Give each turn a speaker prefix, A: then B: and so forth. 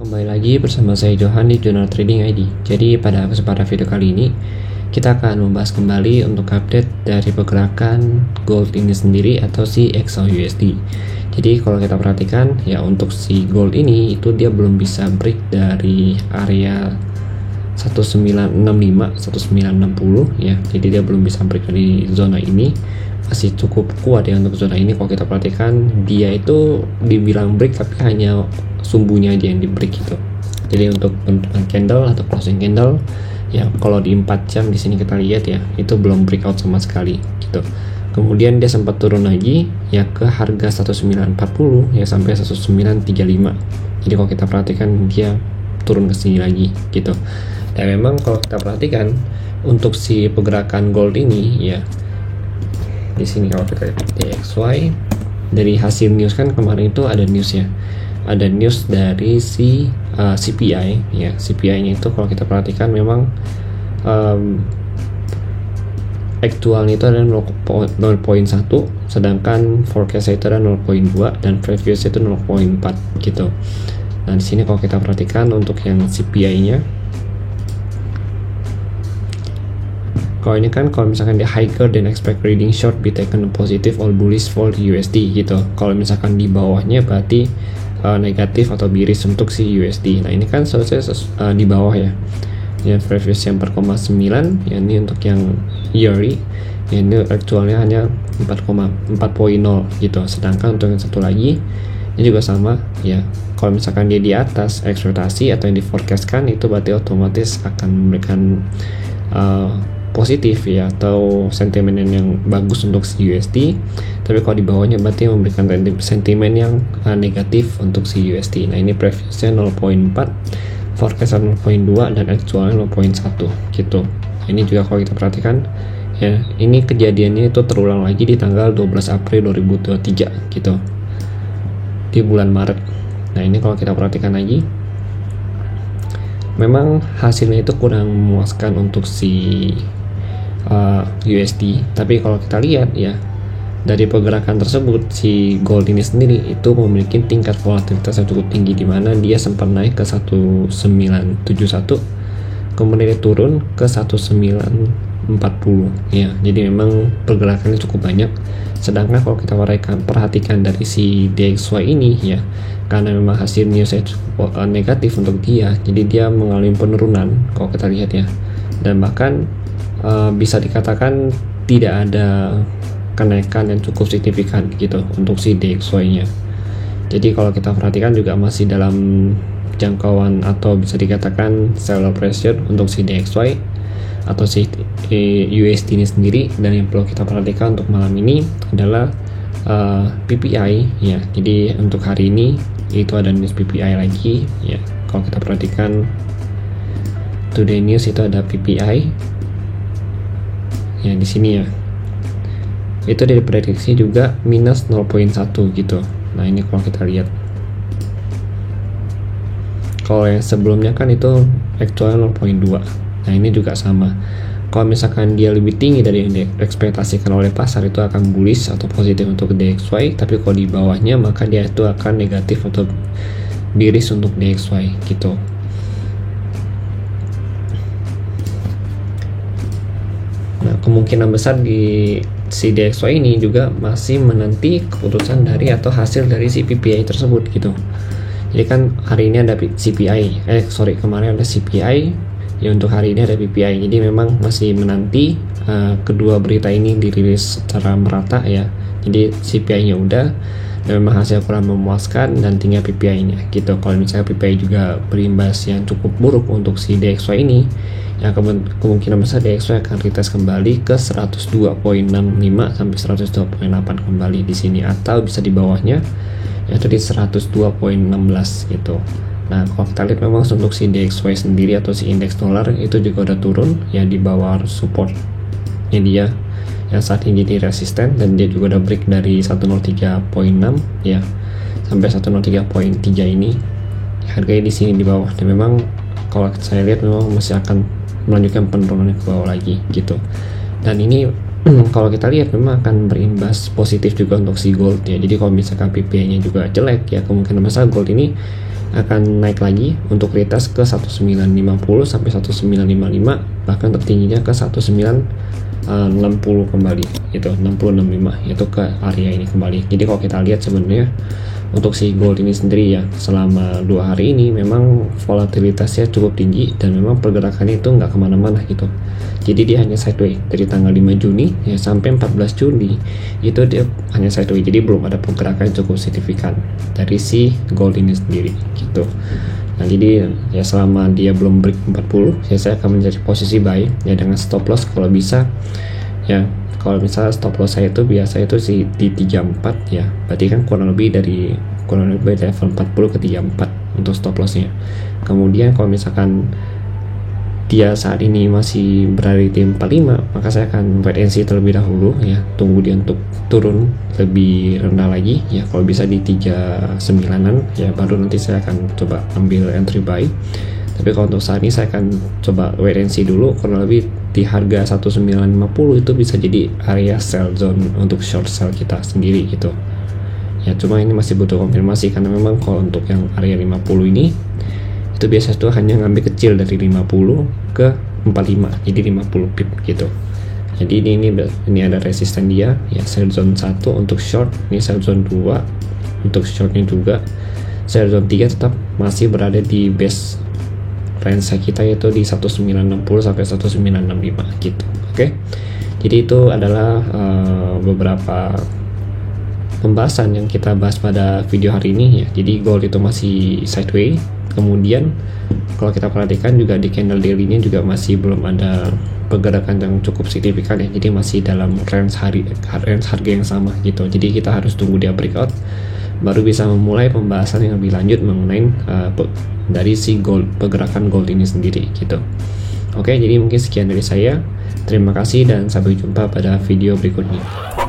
A: Kembali lagi bersama saya Johan di Jurnal Trading ID. Jadi pada kesempatan video kali ini kita akan membahas kembali untuk update dari pergerakan gold ini sendiri atau si XAUUSD. Jadi kalau kita perhatikan ya, untuk si gold ini itu dia belum bisa break dari area 1965 1960 ya. Jadi dia belum bisa break dari zona ini, masih cukup kuat ya untuk zona ini. Kalau kita perhatikan dia itu dibilang break tapi hanya sumbunya aja yang di break gitu. Jadi untuk bentukan candle atau closing candle ya, kalau di 4 jam di sini kita lihat ya, itu belum breakout sama sekali gitu. Kemudian dia sempat turun lagi ya ke harga 1940 ya sampai 1935. Jadi kalau kita perhatikan dia turun ke sini lagi gitu. Dan memang kalau kita perhatikan untuk si pergerakan gold ini ya, di sini kalau kita lihat DXY dari hasil news kan kemarin itu ada news ya, ada news dari si CPI ya. CPI-nya itu kalau kita perhatikan memang aktualnya itu ada 0.1, sedangkan forecast itu ada 0.2 dan previous itu 0.4 gitu. Nah di sini kalau kita perhatikan untuk yang CPI-nya, kalau ini kan kalau misalkan dia higher than expect reading short be taken positive or bullish for USD gitu. Kalau misalkan di bawahnya berarti negatif atau bearish untuk si USD. Nah ini kan selesai di bawah ya. Yang previous yang 4,9 ya, ini untuk yang yearly ya, ini aktualnya hanya 4,0 gitu. Sedangkan untuk yang satu lagi ini juga sama ya. Kalau misalkan dia di atas ekspektasi atau yang di forecastkan, itu berarti otomatis akan memberikan positif ya, atau sentimen yang bagus untuk si USD. Tapi kalau di bawahnya berarti memberikan sentimen yang negatif untuk si USD. Nah ini previousnya 0.4, forecast 0.2 dan aktualnya 0.1 gitu. Nah, ini juga kalau kita perhatikan ya, ini kejadiannya itu terulang lagi di tanggal 12 April 2023 gitu, di bulan Maret. Nah ini kalau kita perhatikan lagi, memang hasilnya itu kurang memuaskan untuk si USD. Tapi kalau kita lihat ya, dari pergerakan tersebut si gold ini sendiri itu memiliki tingkat volatilitas yang cukup tinggi, di mana dia sempat naik ke 1971, kemudian dia turun ke 1940 ya. Jadi memang pergerakannya cukup banyak. Sedangkan kalau kita perhatikan dari si DXY ini ya, karena memang hasil newsnya cukup negatif untuk dia, jadi dia mengalami penurunan kalau kita lihat ya. Dan bahkan bisa dikatakan tidak ada kenaikan yang cukup signifikan gitu untuk si DXY-nya. Jadi kalau kita perhatikan juga masih dalam jangkauan atau bisa dikatakan seller pressure untuk si DXY atau si USD ini sendiri. Dan yang perlu kita perhatikan untuk malam ini adalah PPI ya. Jadi untuk hari ini itu ada news PPI lagi ya. Kalau kita perhatikan today news itu ada PPI ya di sini ya. Itu dari prediksi juga minus 0.1 gitu. Nah ini kalau kita lihat, kalau yang sebelumnya kan itu aktualnya 0.2. Nah ini juga sama. Kalau misalkan dia lebih tinggi dari yang diekspektasikan oleh pasar, itu akan bullish atau positif untuk DXY. Tapi kalau di bawahnya maka dia itu akan negatif atau bearish untuk DXY gitu. Nah kemungkinan besar di si DXY ini juga masih menanti keputusan dari atau hasil dari si PPI tersebut gitu. Jadi kan hari ini ada CPI, kemarin ada CPI ya, untuk hari ini ada PPI. Jadi memang masih menanti kedua berita ini dirilis secara merata ya. Jadi CPI-nya udah, dan memang hasil kurang memuaskan, dan tinggal PPI-nya gitu. Kalau misalnya PPI juga berimbas yang cukup buruk untuk si DXY ini ya, kemungkinan besar DXY akan retest kembali ke 102.65 sampai 102.8 kembali di sini, atau bisa di bawahnya yaitu di 102.16 gitu. Nah kalau kita lihat memang untuk si DXY sendiri atau si indeks dolar itu juga udah turun ya, di bawah supportnya dia yang saat ini jadi resisten, dan dia juga udah break dari 103.6 ya sampai 103.3 ini harganya di sini di bawah. Dan memang kalau saya lihat memang masih akan melanjutkan penurunan ke bawah lagi gitu. Dan ini kalau kita lihat memang akan berimbas positif juga untuk si gold ya. Jadi kalau misalkan PPI-nya juga jelek ya, kemungkinan besar gold ini akan naik lagi untuk retest ke 1950 sampai 1955, bahkan tertingginya ke 1960 kembali, itu 6065 itu ke area ini kembali. Jadi kalau kita lihat sebenarnya untuk si gold ini sendiri ya, selama 2 hari ini memang volatilitasnya cukup tinggi dan memang pergerakannya itu nggak kemana-mana gitu. Jadi dia hanya sideways dari tanggal 5 Juni ya sampai 14 Juli itu dia hanya sideways. Jadi belum ada pergerakan yang cukup signifikan dari si gold ini sendiri gitu. Nah jadi ya selama dia belum break 40 ya saya akan mencari posisi buy ya dengan stop loss kalau bisa ya. Kalau misalnya stop loss saya itu biasa itu sih di 34 ya, berarti kan kurang lebih dari level 40 ke 34 untuk stop lossnya. Kemudian kalau misalkan dia saat ini masih berada di 45, maka saya akan wait and see terlebih dahulu ya, tunggu dia untuk turun lebih rendah lagi ya, kalau bisa di 39an ya, baru nanti saya akan coba ambil entry buy. Tapi kalau untuk saat ini saya akan coba wait and see dulu, kurang lebih di harga 1950 itu bisa jadi area sell zone untuk short sell kita sendiri gitu ya. Cuma ini masih butuh konfirmasi karena memang kalau untuk yang area 50 ini itu biasa tuh hanya ngambil kecil dari 50 ke 45, jadi 50 pip gitu. Jadi ini ada resisten dia ya, sell zone 1 untuk short, ini sell zone 2 untuk shortnya juga, sell zone 3 tetap masih berada di base range kita yaitu di 1960 sampai 1965 gitu. Oke. Jadi itu adalah beberapa pembahasan yang kita bahas pada video hari ini ya. Jadi gold itu masih sideways. Kemudian kalau kita perhatikan juga di candle daily-nya juga masih belum ada pergerakan yang cukup signifikan ya. Jadi masih dalam range harga yang sama gitu. Jadi kita harus tunggu dia breakout baru bisa memulai pembahasan yang lebih lanjut mengenai dari si gold, pergerakan gold ini sendiri gitu. Oke, jadi mungkin sekian dari saya. Terima kasih dan sampai jumpa pada video berikutnya.